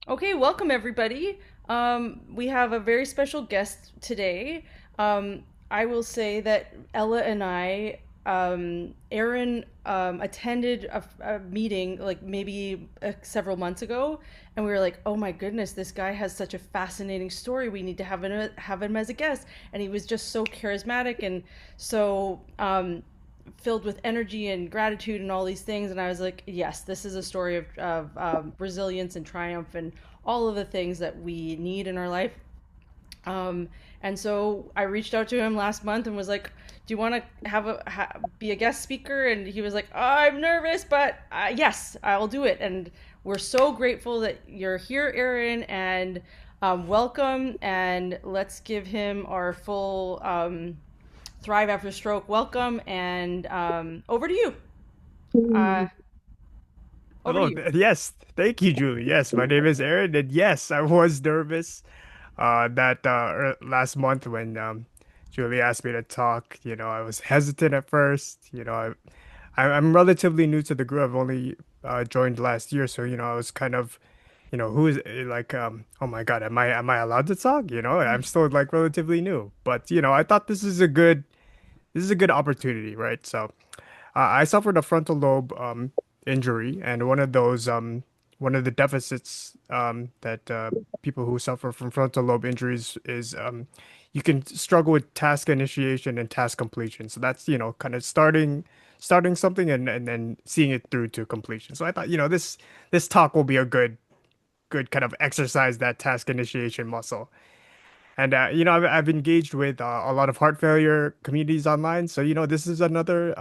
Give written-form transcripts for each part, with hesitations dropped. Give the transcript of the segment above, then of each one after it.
Okay, welcome everybody. We have a very special guest today. I will say that Ella and Aaron, attended a meeting like maybe several months ago, and we were like, "Oh my goodness, this guy has such a fascinating story. We need to have him as a guest." And he was just so charismatic and so filled with energy and gratitude and all these things. And I was like, yes, this is a story of resilience and triumph and all of the things that we need in our life. um, and so I reached out to him last month and was like, "Do you want to be a guest speaker?" And he was like, "I'm nervous, but yes, I'll do it." And we're so grateful that you're here, Aaron, and welcome. And let's give him our full Thrive After Stroke welcome. And over to you. Uh, Over to Oh, you. yes. Thank you, Julie. Yes, my name is Aaron, and yes, I was nervous that last month when Julie asked me to talk. I was hesitant at first. I'm relatively new to the group. I've only joined last year, so I was kind of, who is like, oh my God, am I allowed to talk? I'm still like relatively new, but I thought this is a good opportunity, right? So. I suffered a frontal lobe injury, and one of the deficits that people who suffer from frontal lobe injuries is you can struggle with task initiation and task completion. So that's, kind of starting something and then seeing it through to completion. So I thought, this talk will be a good kind of exercise that task initiation muscle. And I've engaged with a lot of heart failure communities online, so this is another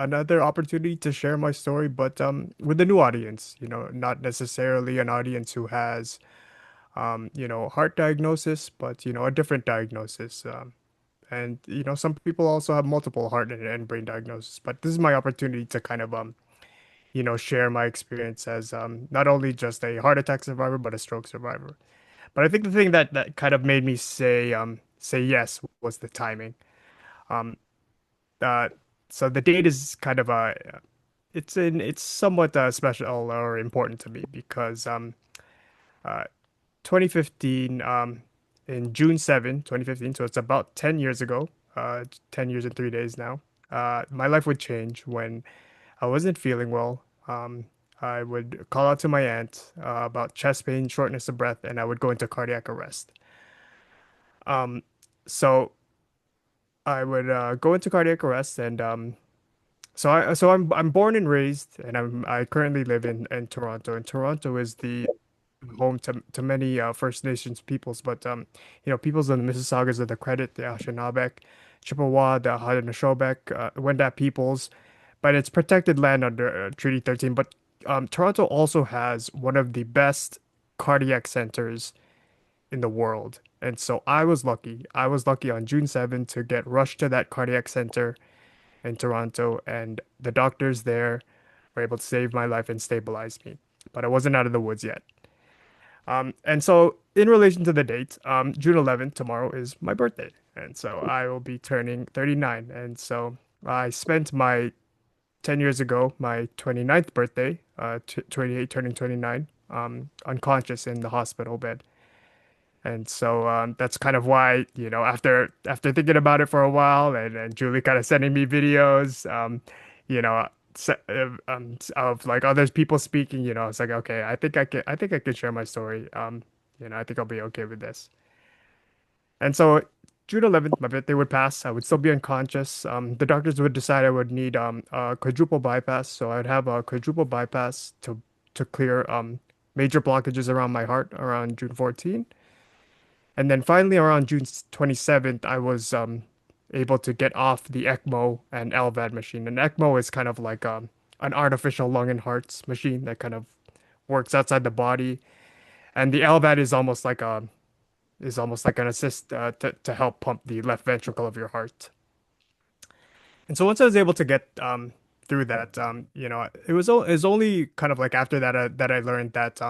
opportunity to share my story, but with a new audience. Not necessarily an audience who has heart diagnosis, but a different diagnosis. And some people also have multiple heart and brain diagnosis, but this is my opportunity to kind of share my experience as not only just a heart attack survivor, but a stroke survivor. But I think the thing that kind of made me say yes was the timing. Um, uh, so the date is kind of it's somewhat special or important to me because uh 2015 in June 7, 2015, so it's about 10 years ago, 10 years and 3 days now. My life would change when I wasn't feeling well. I would call out to my aunt about chest pain, shortness of breath, and I would go into cardiac arrest. Um, so I would go into cardiac arrest, and I'm born and raised, and I currently live in Toronto. And Toronto is the home to many First Nations peoples, but peoples of the Mississaugas of the Credit, the Anishinaabe, Chippewa, the Haudenosaunee, Wendat peoples, but it's protected land under Treaty 13. But Toronto also has one of the best cardiac centers in the world. And so I was lucky. I was lucky on June 7th to get rushed to that cardiac center in Toronto, and the doctors there were able to save my life and stabilize me. But I wasn't out of the woods yet. And so, in relation to the date, June 11th, tomorrow is my birthday. And so I will be turning 39. And so I spent my 10 years ago, my 29th birthday, 28, turning 29, unconscious in the hospital bed. And so that's kind of why, after thinking about it for a while and Julie kind of sending me videos, you know, of like other people speaking, it's like, okay, I think I could share my story. I think I'll be okay with this. And so June 11th, my birthday would pass. I would still be unconscious. The doctors would decide I would need a quadruple bypass. So I'd have a quadruple bypass to clear major blockages around my heart around June 14th. And then finally, around June 27th, I was able to get off the ECMO and LVAD machine. And ECMO is kind of like an artificial lung and hearts machine that kind of works outside the body. And the LVAD is almost like an assist to help pump the left ventricle of your heart. And so once I was able to get through that, it was only kind of like after that that I learned that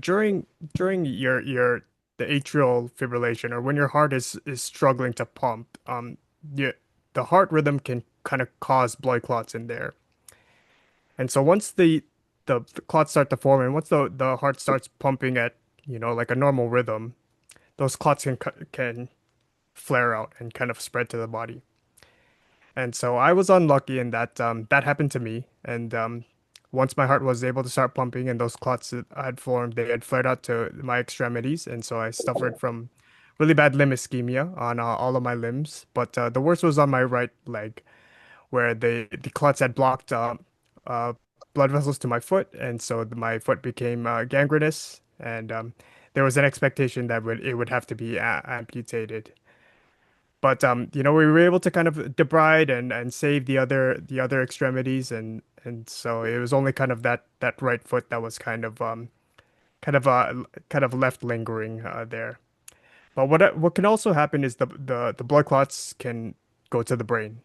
during your the atrial fibrillation, or when your heart is struggling to pump, the heart rhythm can kind of cause blood clots in there. And so once the the clots start to form, and once the heart starts pumping at, like a normal rhythm, those clots can flare out and kind of spread to the body. And so I was unlucky in that that happened to me. And once my heart was able to start pumping and those clots that had formed, they had flared out to my extremities. And so I suffered from really bad limb ischemia on all of my limbs. But the worst was on my right leg, where the clots had blocked uh, blood vessels to my foot. And so my foot became gangrenous. And there was an expectation that it would have to be amputated. But we were able to kind of debride and save the other extremities, and so it was only kind of that right foot that was kind of kind of left lingering there. But what can also happen is the blood clots can go to the brain,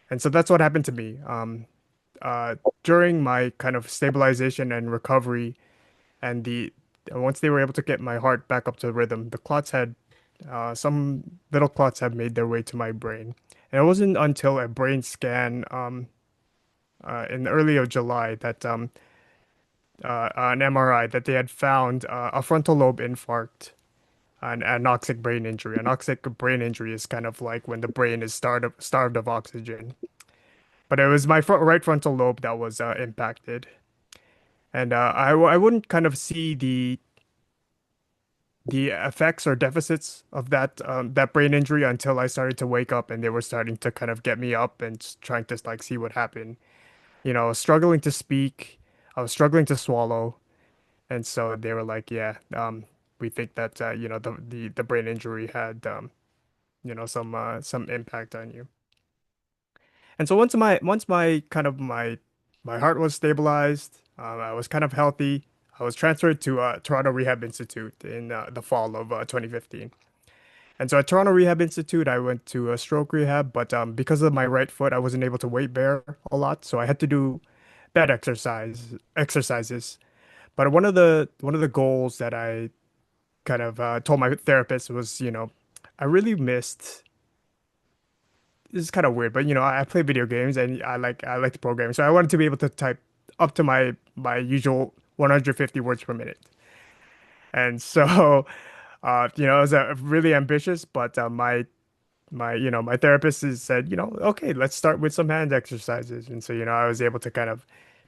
and so that's what happened to me. During my kind of stabilization and recovery, and once they were able to get my heart back up to rhythm, the clots had some little clots have made their way to my brain. And it wasn't until a brain scan in early of July that an MRI that they had found a frontal lobe infarct, an anoxic brain injury. Anoxic brain injury is kind of like when the brain is starved of oxygen. But it was my right frontal lobe that was impacted. And I wouldn't kind of see the effects or deficits of that brain injury until I started to wake up and they were starting to kind of get me up and trying to like see what happened. I was struggling to speak, I was struggling to swallow, and so they were like, "Yeah, we think that the brain injury had some impact on you." And so once my kind of my heart was stabilized, I was kind of healthy. I was transferred to Toronto Rehab Institute in the fall of 2015. And so at Toronto Rehab Institute, I went to a stroke rehab, but because of my right foot, I wasn't able to weight bear a lot, so I had to do bed exercises. But one of the goals that I kind of told my therapist was, I really missed. This is kind of weird, but I play video games and I like to program, so I wanted to be able to type up to my usual 150 words per minute. And so, it was really ambitious, but my therapist has said, okay, let's start with some hand exercises. And so, I was able to kind of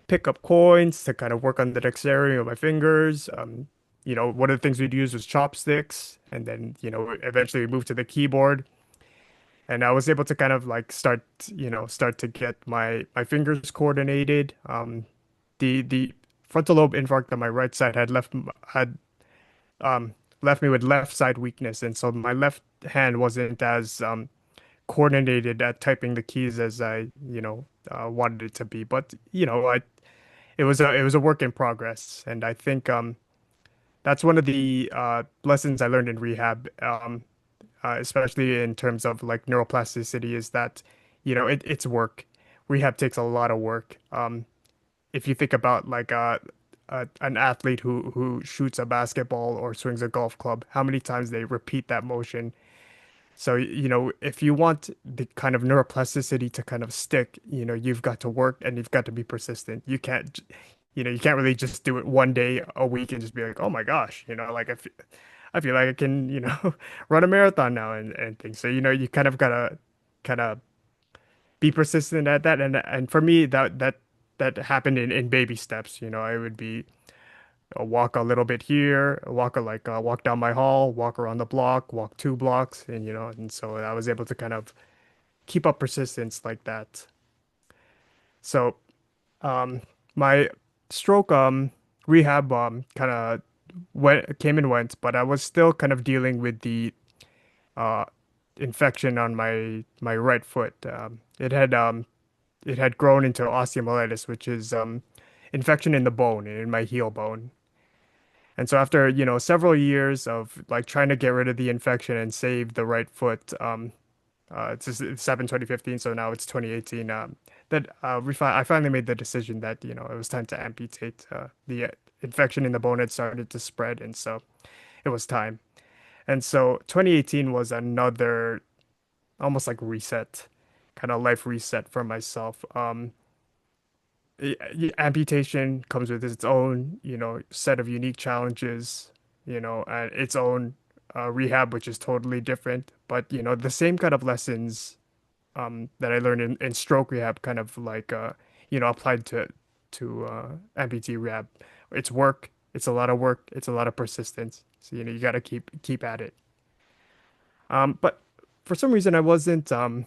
pick up coins to kind of work on the dexterity of my fingers. One of the things we'd use was chopsticks, and then, eventually we moved to the keyboard. And I was able to kind of like start to get my fingers coordinated. The frontal lobe infarct on my right side had um, left me with left side weakness, and so my left hand wasn't as coordinated at typing the keys as I wanted it to be. But it was a work in progress, and I think that's one of the lessons I learned in rehab, especially in terms of like neuroplasticity, is that it's work. Rehab takes a lot of work. If you think about like an athlete who shoots a basketball or swings a golf club, how many times they repeat that motion. So, if you want the kind of neuroplasticity to kind of stick, you've got to work and you've got to be persistent. You can't really just do it one day a week and just be like, oh my gosh, like I feel like I can, run a marathon now and things. So, you kind of gotta kind of be persistent at that. And for me, that happened in baby steps. I would be walk a little bit here, walk down my hall, walk around the block, walk 2 blocks, and so I was able to kind of keep up persistence like that. So um my stroke rehab kind of came and went, but I was still kind of dealing with the uh infection on my right foot. It had grown into osteomyelitis, which is infection in the bone, in my heel bone. And so after, several years of like trying to get rid of the infection and save the right foot, it's happened 2015, so now it's 2018. I finally made the decision that, it was time to amputate. The infection in the bone had started to spread, and so it was time. And so 2018 was another almost like reset, kind of life reset for myself. amputation comes with its own, set of unique challenges, and its own rehab, which is totally different. But, the same kind of lessons that I learned in stroke rehab kind of like, applied to amputee rehab. It's work. It's a lot of work. It's a lot of persistence. So, you got to keep at it. But for some reason, I wasn't. I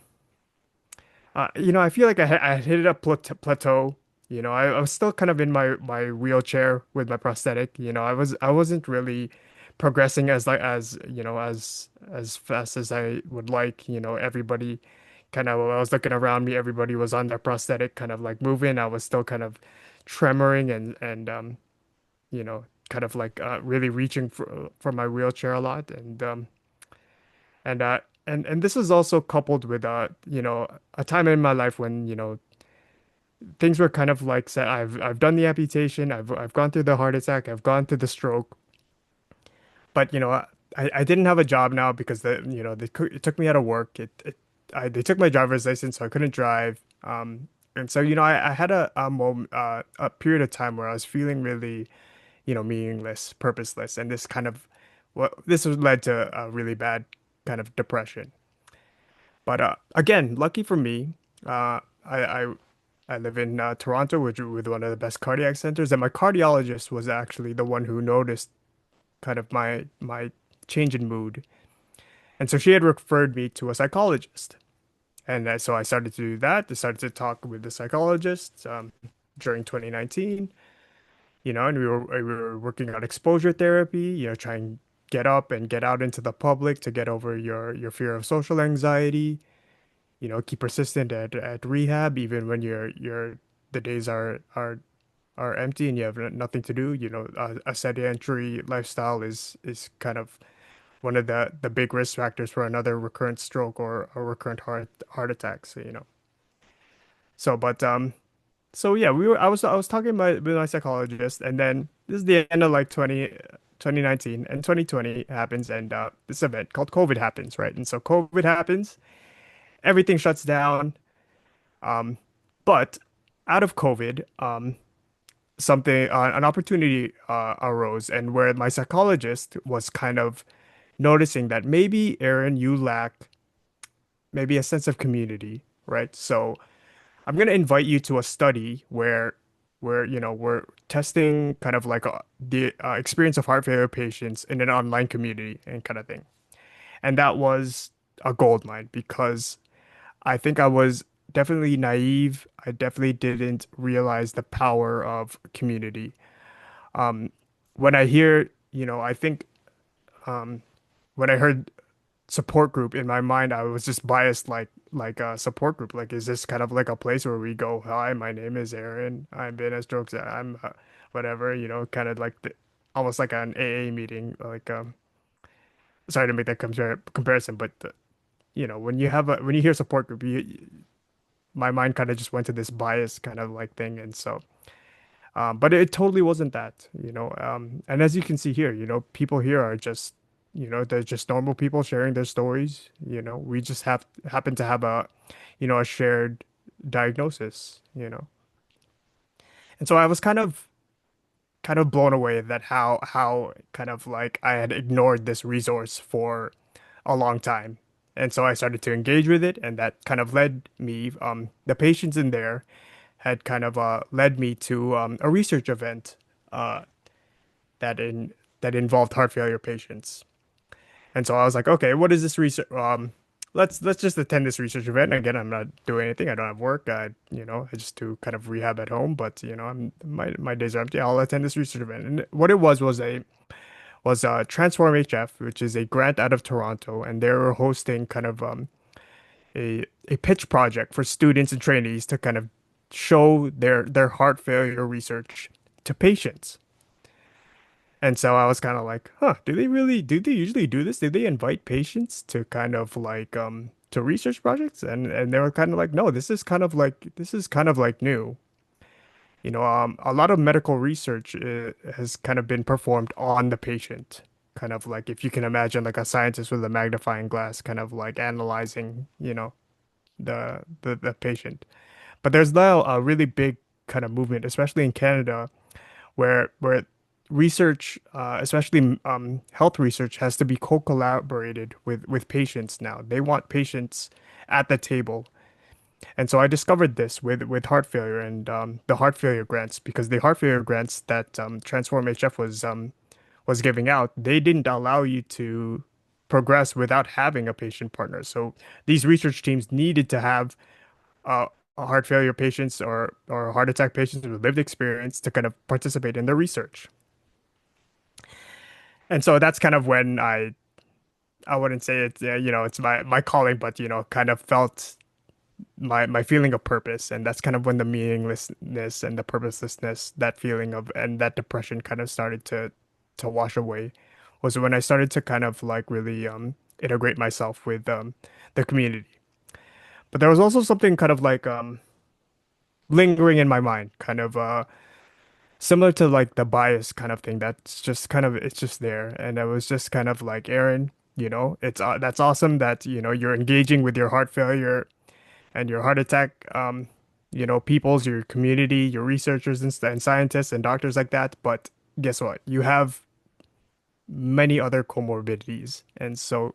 feel like I had hit a plateau. I was still kind of in my wheelchair with my prosthetic. I wasn't really progressing as fast as I would like. Everybody kind of, I was looking around me, everybody was on their prosthetic, kind of like moving. I was still kind of tremoring kind of like really reaching for my wheelchair a lot, and this was also coupled with a time in my life when things were kind of like said, I've done the amputation, I've gone through the heart attack, I've gone through the stroke, but I didn't have a job now because it took me out of work. They took my driver's license, so I couldn't drive. And so I had a period of time where I was feeling really meaningless, purposeless, and this was led to a really bad kind of depression. But again, lucky for me, I live in Toronto, which with one of the best cardiac centers, and my cardiologist was actually the one who noticed kind of my change in mood, and so she had referred me to a psychologist, and so I started to do that. I started to talk with the psychologist during 2019, and we were working on exposure therapy, trying get up and get out into the public to get over your fear of social anxiety, keep persistent at rehab even when the days are empty and you have nothing to do. A sedentary lifestyle is kind of one of the big risk factors for another recurrent stroke or a recurrent heart attack. So yeah, I was talking with my psychologist, and then this is the end of like 2019, and 2020 happens, and this event called COVID happens, right? And so COVID happens, everything shuts down. Um, but out of COVID, an opportunity arose, and where my psychologist was kind of noticing that maybe, Aaron, you lack maybe a sense of community, right? So I'm gonna invite you to a study where we're testing kind of like the experience of heart failure patients in an online community and kind of thing. And that was a gold mine because I think I was definitely naive. I definitely didn't realize the power of community. Um, when I hear, I think when I heard support group in my mind, I was just biased like a support group. Like, is this kind of like a place where we go, hi, my name is Aaron. I've been a stroke. I'm whatever, kind of like almost like an AA meeting. Like, sorry to make that comparison, but when you hear support group, my mind kind of just went to this bias kind of like thing, and so. But it totally wasn't that, and as you can see here, people here are just, they're just normal people sharing their stories. We just happen to have a shared diagnosis. And so I was kind of blown away that how kind of like I had ignored this resource for a long time. And so I started to engage with it, and that kind of led me, the patients in there had kind of led me to a research event uh, that involved heart failure patients. And so I was like, okay, what is this research? Let's just attend this research event. Again, I'm not doing anything. I don't have work. I just do kind of rehab at home. But my days are empty. I'll attend this research event. And what it was Transform HF, which is a grant out of Toronto, and they were hosting kind of a pitch project for students and trainees to kind of show their heart failure research to patients. And so I was kind of like, huh, do they usually do this? Do they invite patients to kind of like to research projects? And they were kind of like, no, this is kind of like new. A lot of medical research has kind of been performed on the patient. Kind of like if you can imagine like a scientist with a magnifying glass kind of like analyzing, the patient. But there's now a really big kind of movement, especially in Canada, where research, especially health research, has to be co-collaborated with patients now. They want patients at the table. And so I discovered this with heart failure and the heart failure grants, because the heart failure grants that Transform HF was giving out, they didn't allow you to progress without having a patient partner. So these research teams needed to have uh, heart failure patients or heart attack patients with lived experience to kind of participate in the research. And so that's kind of when I wouldn't say it's it's my calling, but kind of felt my feeling of purpose, and that's kind of when the meaninglessness and the purposelessness, that feeling of and that depression kind of started to wash away, was when I started to kind of like really integrate myself with the community. But there was also something kind of like lingering in my mind, kind of similar to like the bias kind of thing that's just kind of it's just there. And I was just kind of like, Aaron, it's that's awesome that you're engaging with your heart failure and your heart attack peoples, your community, your researchers and scientists and doctors like that. But guess what? You have many other comorbidities. And so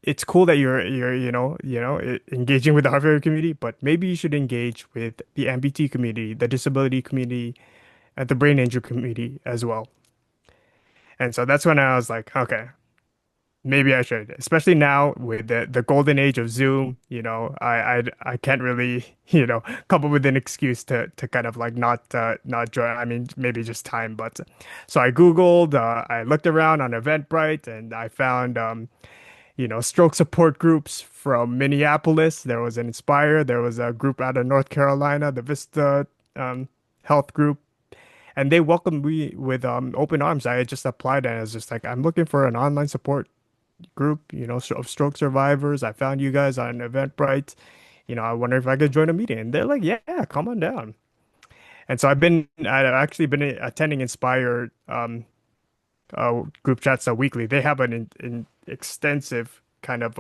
it's cool that you're engaging with the heart failure community, but maybe you should engage with the amputee community, the disability community, and the brain injury community as well. And so that's when I was like, okay, maybe I should, especially now with the golden age of Zoom. I can't really, come up with an excuse to kind of like not join. I mean, maybe just time, but so I Googled, I looked around on Eventbrite, and I found stroke support groups from Minneapolis. There was an Inspire. There was a group out of North Carolina, the Vista Health Group, and they welcomed me with open arms. I had just applied, and I was just like, I'm looking for an online support group, of stroke survivors. I found you guys on Eventbrite. I wonder if I could join a meeting. And they're like, yeah, come on down. And so I've actually been attending Inspire group chats weekly. They have an extensive kind of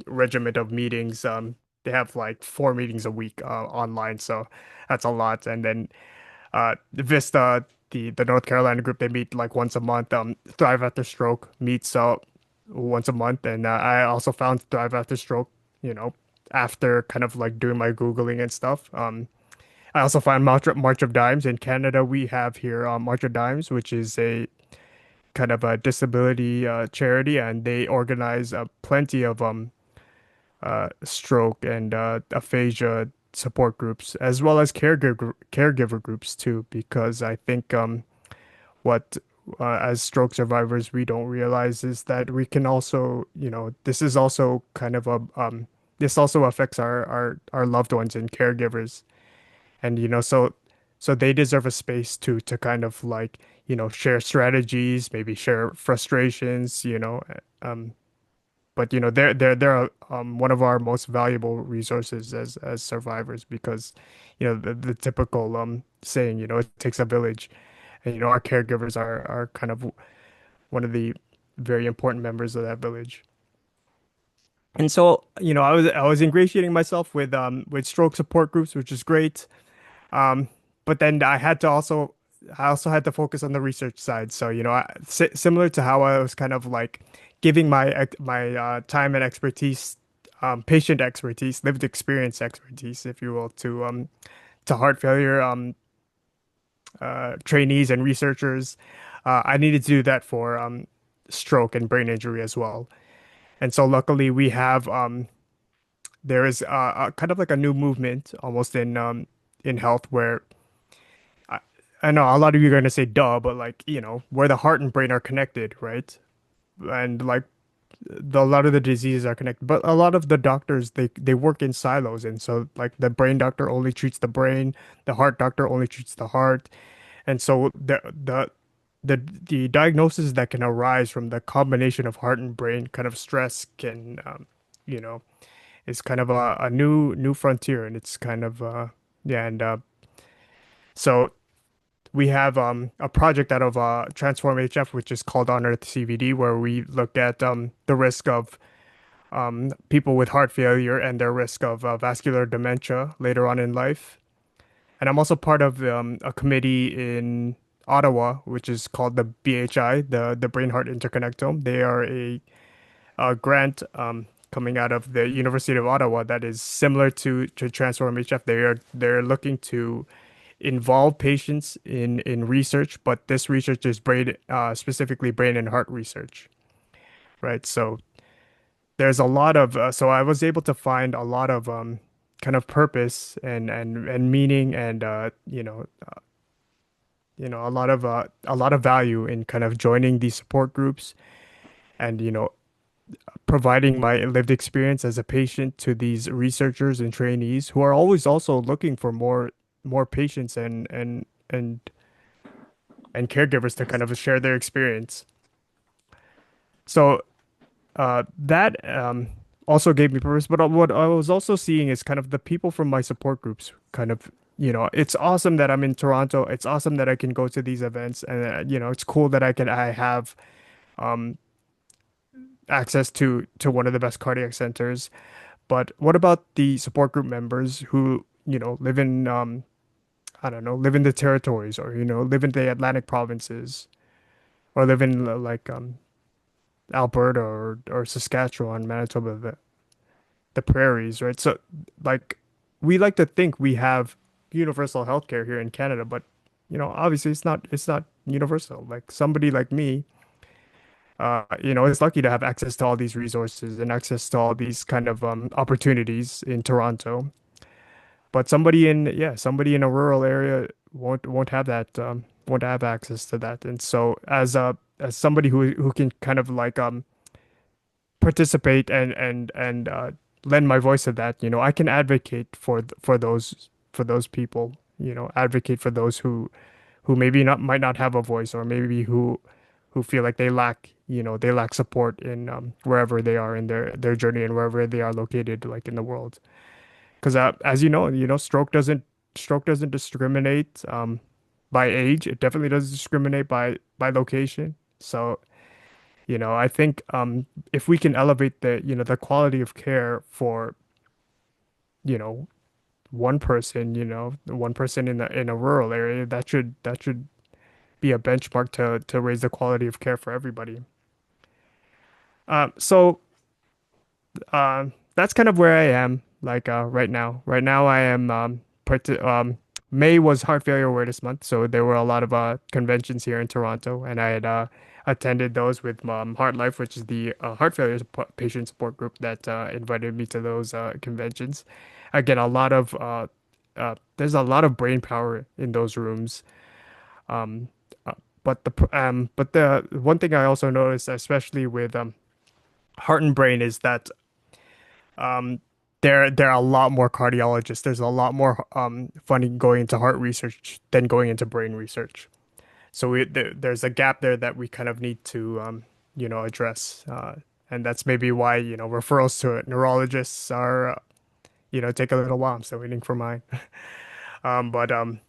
regiment of meetings. They have like 4 meetings a week online, so that's a lot. And then Vista, the North Carolina group, they meet like once a month. Thrive After Stroke meets once a month, and I also found Thrive After Stroke, after kind of like doing my Googling and stuff. I also found March of Dimes in Canada. We have here March of Dimes, which is a kind of a disability charity, and they organize plenty of stroke and aphasia support groups, as well as caregiver groups too, because I think what as stroke survivors we don't realize is that we can also, this is also kind of a this also affects our loved ones and caregivers, and so they deserve a space to kind of like share strategies, maybe share frustrations, but they're one of our most valuable resources as survivors, because the typical saying, it takes a village, and our caregivers are kind of one of the very important members of that village. And so I was ingratiating myself with stroke support groups, which is great. But then I also had to focus on the research side. So, similar to how I was kind of like giving my time and expertise, patient expertise, lived experience expertise, if you will, to heart failure trainees and researchers. I needed to do that for stroke and brain injury as well. And so luckily we have there is kind of like a new movement almost in health, where I, I know a lot of you are going to say duh, but like, where the heart and brain are connected, right? And like a lot of the diseases are connected, but a lot of the doctors, they work in silos. And so like the brain doctor only treats the brain, the heart doctor only treats the heart. And so the diagnosis that can arise from the combination of heart and brain kind of stress can you know is kind of a new frontier, and it's kind of yeah. And so we have a project out of Transform HF, which is called On Earth CVD, where we look at the risk of people with heart failure and their risk of vascular dementia later on in life. and I'm also part of a committee in Ottawa, which is called the BHI, the Brain Heart Interconnectome. They are a grant coming out of the University of Ottawa that is similar to Transform HF. They're looking to involve patients in research, but this research is specifically brain and heart research, right? So there's a lot of so I was able to find a lot of kind of purpose and meaning and a lot of value in kind of joining these support groups and providing my lived experience as a patient to these researchers and trainees who are always also looking for more patients and caregivers to kind of share their experience. So that also gave me purpose. But what I was also seeing is kind of the people from my support groups kind of, it's awesome that I'm in Toronto. It's awesome that I can go to these events and, it's cool that I have um, access to one of the best cardiac centers. But what about the support group members who, live in, I don't know, live in the territories or, live in the Atlantic provinces or live in like Alberta or Saskatchewan, Manitoba, the prairies, right? So like we like to think we have universal healthcare here in Canada, but obviously it's not universal. Like somebody like me, is lucky to have access to all these resources and access to all these kind of opportunities in Toronto. But somebody in a rural area won't have that won't have access to that. And so as somebody who can kind of like participate and lend my voice to that, I can advocate for those people, advocate for those who maybe not might not have a voice or maybe who feel like they lack support in wherever they are in their journey and wherever they are located like in the world. Because as stroke doesn't discriminate by age. It definitely doesn't discriminate by location. So I think if we can elevate the quality of care for, you know, one person in a rural area, that should be a benchmark to raise the quality of care for everybody. So that's kind of where I am like right now. Right now I am May was Heart Failure Awareness Month, so there were a lot of conventions here in Toronto, and I had attended those with Heart Life, which is the heart failure patient support group that invited me to those conventions. Again, there's a lot of brain power in those rooms. Um, but the one thing I also noticed, especially with heart and brain, is that um, there are a lot more cardiologists. There's a lot more funding going into heart research than going into brain research. So there's a gap there that we kind of need to address. And that's maybe why referrals to neurologists are take a little while. I'm still waiting for mine. Um, but um,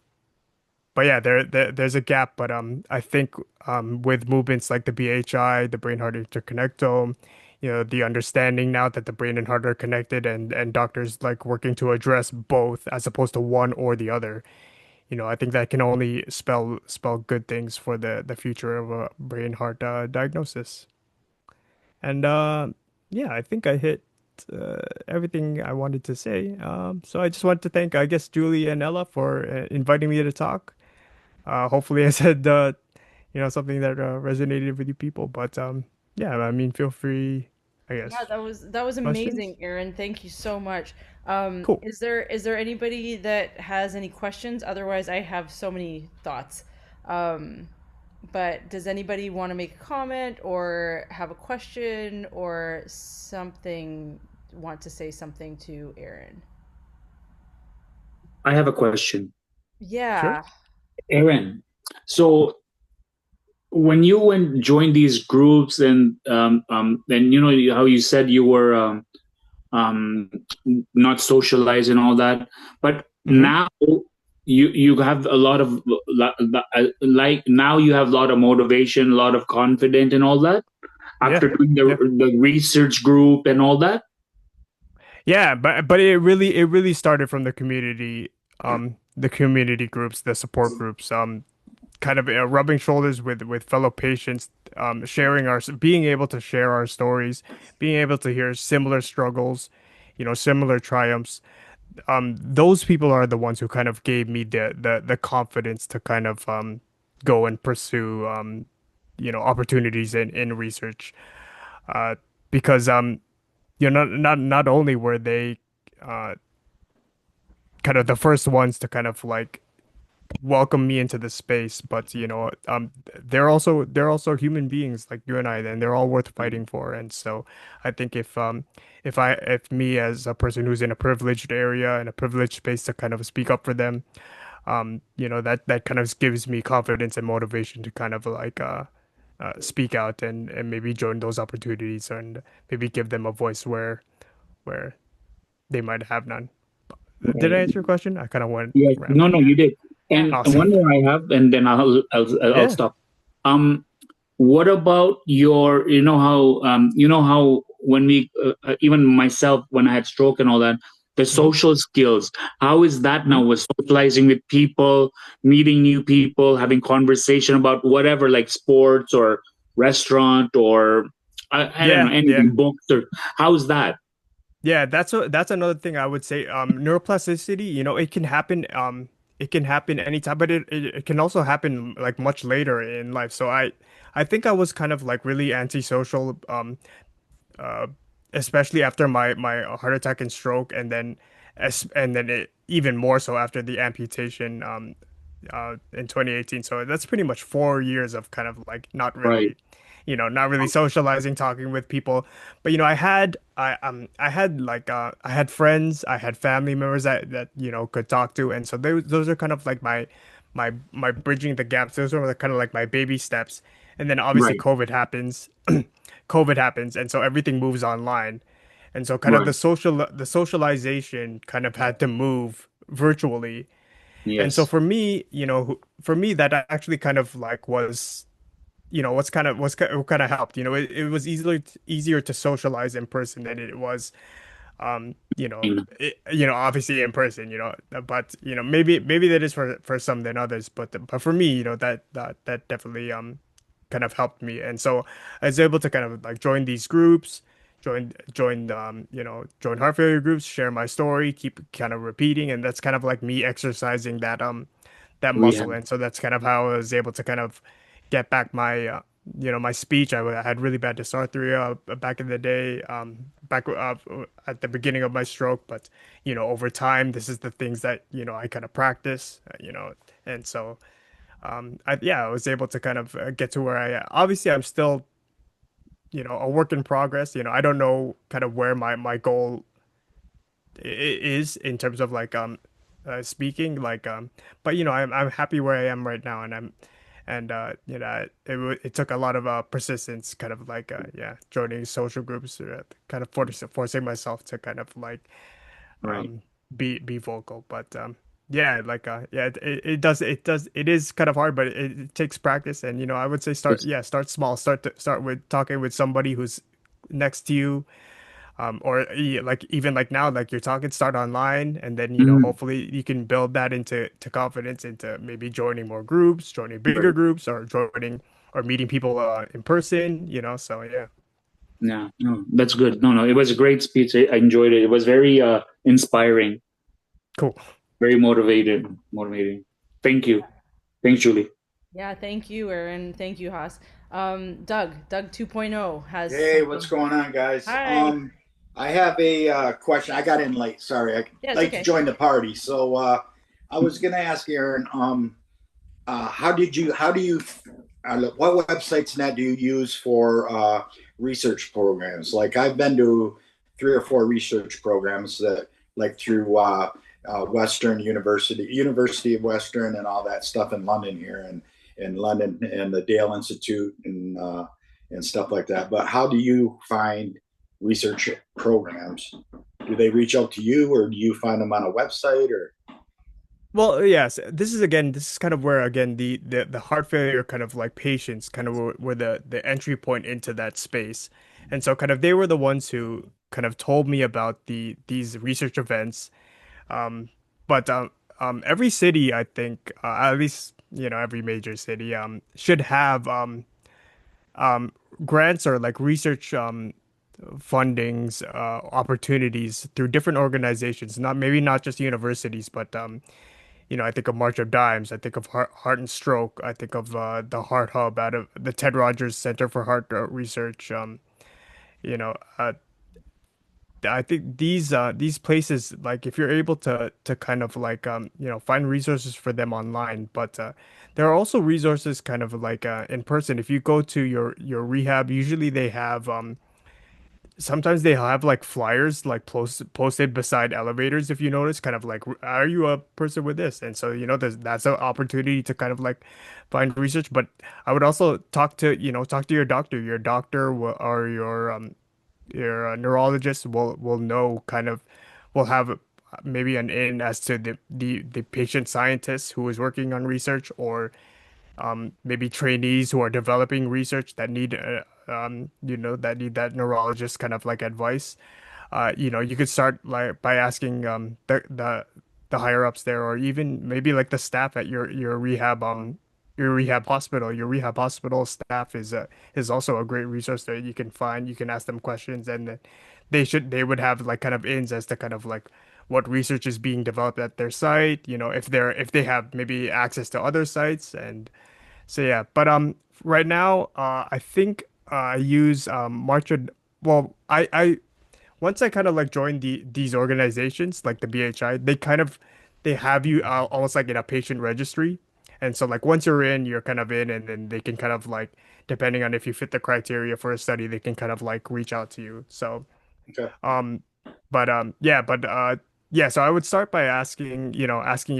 but yeah, there's a gap. But I think with movements like the BHI, the Brain Heart Interconnectome, the understanding now that the brain and heart are connected, and doctors like working to address both as opposed to one or the other. I think that can only spell good things for the future of a brain heart diagnosis. And yeah, I think I hit everything I wanted to say. So I just want to thank, I guess, Julie and Ella for inviting me to talk. Hopefully, I said something that resonated with you people. But yeah, I mean, feel free, I Yeah, guess. that was amazing, Questions? Aaron. Thank you so much. Cool. Is there anybody that has any questions? Otherwise, I have so many thoughts. Um, but does anybody want to make a comment or have a question or something, want to say something to Aaron? I have a question. Sure. Yeah. Aaron, so when you went join these groups and how you said you were um, not socialized and all that, but Mm-hmm. now you have a lot of like now you have a lot of motivation, a lot of confidence and all that Yeah. after doing Yeah. the research group and all that. Yeah, but it really started from the community. the community groups, the support groups, kind of rubbing shoulders with fellow patients, sharing our, being able to share our stories, being able to hear similar struggles, similar triumphs. Those people are the ones who kind of gave me the confidence to kind of go and pursue opportunities in research. Uh, because not only were they uh kind of the first ones to kind of like welcome me into the space, but they're also human beings like you and I, and they're all worth fighting for. And so I think if me as a person who's in a privileged area and a privileged space to kind of speak up for them, that kind of gives me confidence and motivation to kind of like speak out and maybe join those opportunities and maybe give them a voice where they might have none. Did I Right. answer your question? I kind of went Yes. No, rambling. no, you did. Yeah. And Awesome. one more I have, and then I'll Yeah. stop. Um, what about your? You know how when we even myself when I had stroke and all that, the Hmm. social skills. How is that now? Hmm. With socializing with people, meeting new people, having conversation about whatever, like sports or restaurant or I don't know Yeah, yeah. anything, books or how's that? Yeah, that's another thing I would say. Neuroplasticity, it can happen anytime, but it can also happen like much later in life. So I think I was kind of like really antisocial, uh, especially after my heart attack and stroke, and then even more so after the amputation in 2018. So that's pretty much 4 years of kind of like Right, not really socializing, talking with people. But I had like I had friends, I had family members that could talk to, and so those are kind of like my bridging the gaps. Those are kind of like my baby steps. And then obviously right, COVID happens, and so everything moves online. And so kind of right. the socialization kind of had to move virtually. And so Yes, for me that actually kind of like was, what kind of helped. It was easier to socialize in person than it was obviously in person, but maybe that is for some than others, but for me, that definitely kind of helped me. And so I was able to kind of like join these groups, join heart failure groups, share my story, keep kind of repeating, and that's kind of like me exercising that muscle. rehab. And so that's kind of how I was able to kind of get back my speech. I had really bad dysarthria back in the day, back at the beginning of my stroke. But over time, this is the things that I kind of practice. And so I was able to kind of get to where I. Obviously, I'm still a work in progress. I don't know kind of where my goal is in terms of like speaking, like but I'm happy where I am right now. And it took a lot of persistence, kind of like joining social groups, kind of forcing myself to kind of like Right. um be vocal. But it is kind of hard, but it takes practice. And I would say Yes. start small, start with talking with somebody who's next to you, or like even like now, like you're talking, start online, and then Mhm. hopefully you can build that into confidence, into maybe joining more groups, joining bigger Right. groups, or joining or meeting people in person. So yeah. Yeah. No, that's good. No, no, it was a great speech. I enjoyed it. It was very inspiring, Cool. very motivating. Thank you. Thanks, Julie. Yeah, thank you, Aaron. Thank you, Haas. Doug 2.0 has Hey, what's something. going on, guys? Hi. I have a question. I got in late. Sorry. I Yeah, it's like to okay. join the party. So I was going to ask Aaron, how do you, what websites and that do you use for research programs? Like I've been to 3 or 4 research programs that, like through Western University, University of Western, and all that stuff in London here, and in London, and the Dale Institute, and stuff like that. But how do you find research programs? Do they reach out to you, or do you find them on a website, or? Well, yes, this is kind of where again the heart failure kind of like patients kind of were the entry point into that space. And so kind of they were the ones who kind of told me about these research events. Um, but every city, I think, at least every major city, should have um, grants or like research fundings, opportunities through different organizations. Not maybe not just universities, but I think of March of Dimes. I think of Heart and Stroke. I think of the Heart Hub out of the Ted Rogers Center for Heart Research. You know, uh, I think these places, like if you're able to kind of like find resources for them online, but there are also resources kind of like in person. If you go to your rehab, usually they have sometimes they have like flyers like posted beside elevators if you notice, kind of like, are you a person with this? And so that's an opportunity to kind of like find research. But I would also talk to your doctor. Your doctor or your neurologist will know kind of will have maybe an in as to the patient scientist who is working on research, or maybe trainees who are developing research that need that need that neurologist kind of like advice. You could start like by asking the higher ups there, or even maybe like the staff at your rehab hospital. Your rehab hospital staff is also a great resource that you can find. You can ask them questions, and then they would have like kind of ins as to kind of like what research is being developed at their site. If they have maybe access to other sites. And so yeah, but right now I think I use Marcha. Well, I once I kind of like joined these organizations like the BHI, they have you almost like in a patient registry. And so like once you're in, you're kind of in, and then they can kind of like, depending on if you fit the criteria for a study, they can kind of like reach out to you. So Okay. um, yeah, so I would start by asking, asking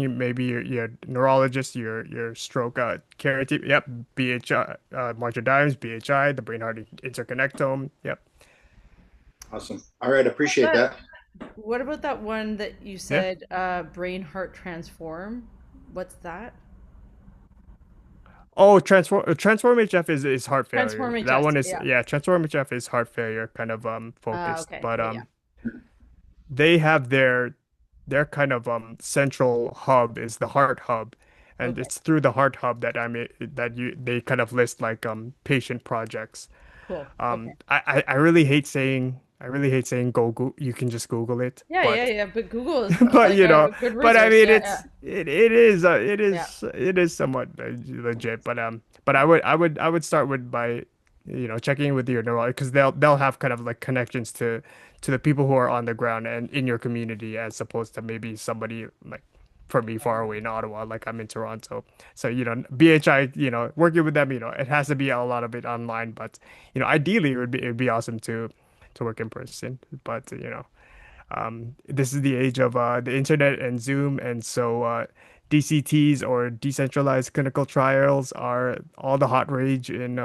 you maybe your neurologist, your stroke care team. Yep, BHI, March of Dimes, BHI, the brain heart interconnectome. Yep. Awesome. All right. What's Appreciate that? that. What about that one that you Yeah. said, brain heart transform? What's that? Oh, Transform HF is heart Transform failure. That HS. one is, Yeah. yeah, Transform HF is heart failure kind of focused, Okay. but Yeah. Yeah. they have their kind of central hub is the Heart Hub, and Okay. it's through the Heart Hub that they kind of list like patient projects. Cool. Okay. I really hate saying you can just Google it, Yeah. Yeah. but Yeah. But Google is but like a good but I resource. mean Yeah. Yeah. Yeah. it is somewhat legit. But I would start with by checking with your neurologist, because they'll have kind of like connections to the people who are on the ground and in your community, as opposed to maybe somebody like, for me, far away in Ottawa, like I'm in Toronto. So BHI, working with them, it has to be a lot of it online, but ideally it would be awesome to work in person. But this is the age of the internet and Zoom, and so DCTs, or decentralized clinical trials, are all the hot rage in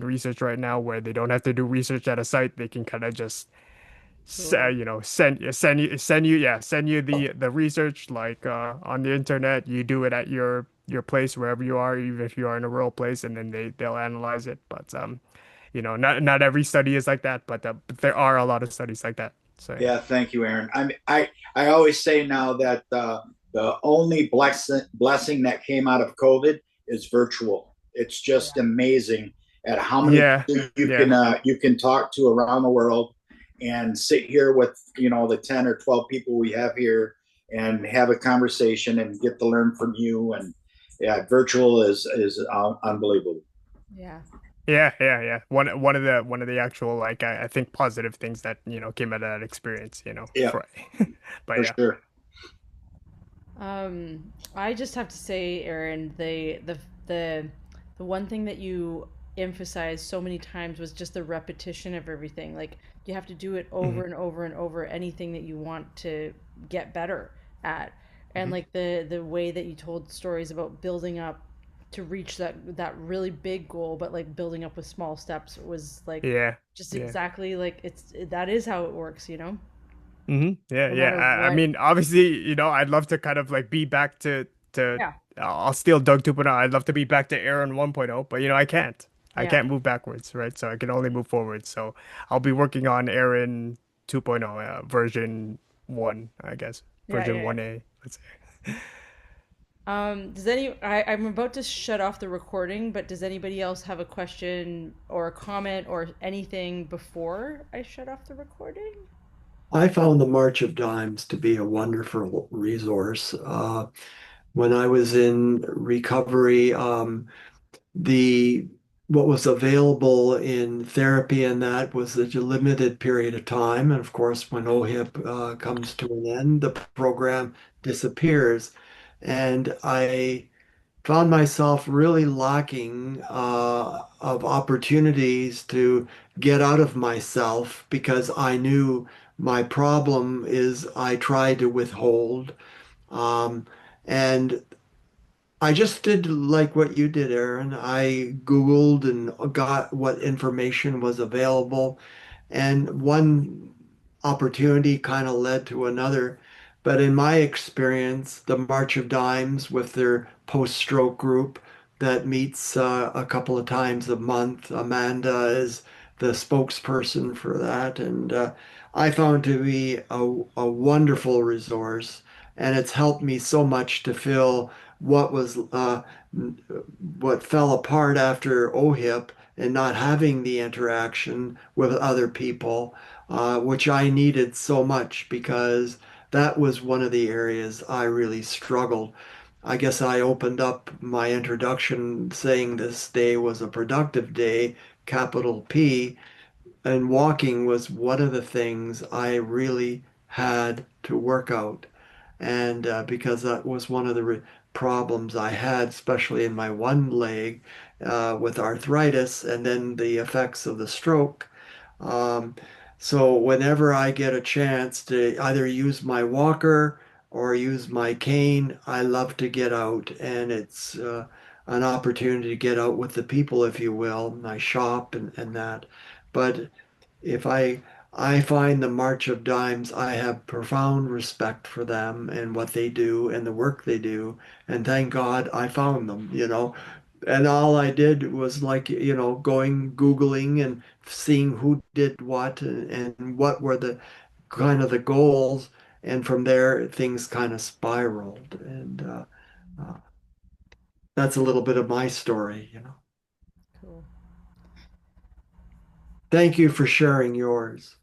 research right now, where they don't have to do research at a site. They can kind of just Cool. send you the research like on the internet. You do it at your place, wherever you are, even if you are in a rural place, and then they'll analyze it. But not every study is like that, but there are a lot of studies like that. So yeah. Yeah. Thank you, Aaron. I always say now that the only blessing that came out of COVID is virtual. It's just amazing at how many Yeah, people yeah, you can talk to around the world, and sit here with the 10 or 12 people we have here, and have a conversation and get to learn from you. And yeah, virtual is unbelievable. Yeah. yeah. One of the actual, like, I think positive things that came out of that experience. Yeah, For, but for yeah. sure. I just have to say, Aaron, the the one thing that you emphasized so many times was just the repetition of everything. Like you have to do it over Mhm, and over and over, anything that you want to get better at. And mhm. like the way that you told stories about building up to reach that really big goal, but like building up with small steps was like Yeah, just yeah. exactly like that is how it works, Yeah, no yeah. matter I what. mean, obviously, I'd love to kind of like be back to Yeah. I'll steal Doug 2.0. I'd love to be back to Aaron 1.0, but I can't. I Yeah. can't move backwards, right? So I can only move forward. So I'll be working on Aaron 2.0, version 1, I guess. Yeah, version yeah, yeah. 1A, let's say. I'm about to shut off the recording, but does anybody else have a question or a comment or anything before I shut off the recording? I found the March of Dimes to be a wonderful resource. When I was in recovery, the what was available in therapy and that was a limited period of time. And of course, when OHIP comes to an end, the program disappears. And I found myself really lacking of opportunities to get out of myself because I knew my problem is I tried to withhold. Um, and I just did like what you did, Aaron. I Googled and got what information was available, and one opportunity kind of led to another. But in my experience, the March of Dimes with their post-stroke group that meets a couple of times a month, Amanda is the spokesperson for that, and I found to be a wonderful resource, and it's helped me so much to feel what was what fell apart after OHIP and not having the interaction with other people, which I needed so much because that was one of the areas I really struggled. I guess I opened up my introduction saying this day was a productive day, capital P, and walking was one of the things I really had to work out. And because that was one of the problems I had, especially in my one leg with arthritis and then the effects of the stroke. Um, so whenever I get a chance to either use my walker or use my cane, I love to get out, and it's an opportunity to get out with the people, if you will. I shop and that. But if I find the March of Dimes, I have profound respect for them and what they do and the work they do. And thank God I found them. And all I did was like, going Googling and seeing who did what and what were the kind of the goals. And from there, things kind of spiraled. And uh, that's a little bit of my story. Cool. Thank you for sharing yours.